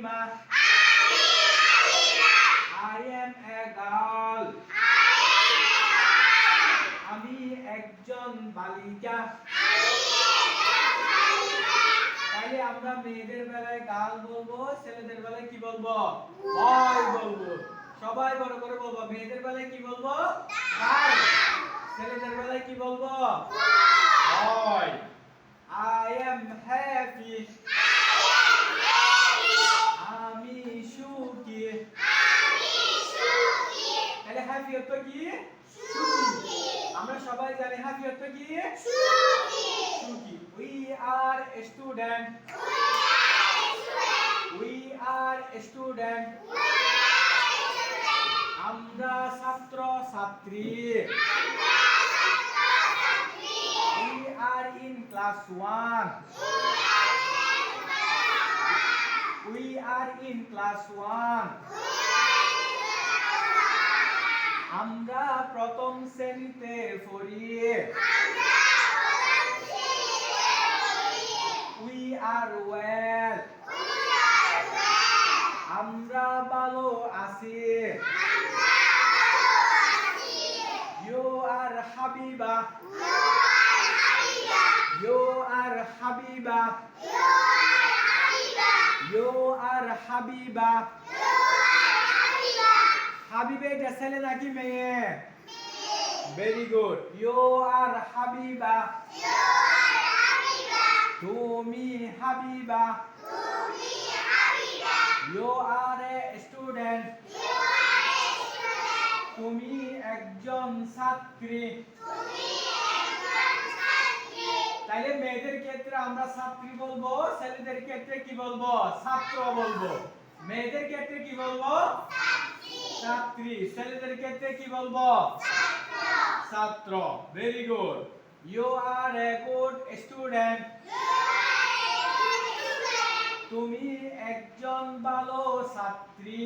Halima I am a girl আমি একজন বালিকা তাহলে আমরা মেয়েদের বেলায় গার্ল বলবো ছেলেদের বেলায় কি বলবো বয় বলবো সবাই বড় করে বলবো মেয়েদের বেলায় কি বলবো গার্ল ছেলেদের বেলায় কি বলবো বয় I am happy আমি সুখী তাহলে হ্যাপি অর্থ কি সুখী আমরা সবাই জানি হ্যাপি অর্থ কি সুখী we are a student we are a student আমরা ছাত্র ছাত্রী we are in class 1 we are in class 1 আমরা প্রথম শ্রেণীতে পড়ি we are well আমরা ভালো আছি you are habiba you are habiba you are habiba Habiba এটা ছেলে নাকি মেয়ে very good you are Habiba তুমি Habiba you are a student তুমি একজন ছাত্রী তাইলে মেয়েদের ক্ষেত্রে আমরা ছাত্রী বলবো ছেলেদের ক্ষেত্রে কি বলবো ছাত্র বলবো মেয়েদের ক্ষেত্রে কি বলবো ছাত্রী ছেলেদের ক্ষেত্রে কি বলবো ছাত্র very good you are a good student তুমি একজন ভালো ছাত্রী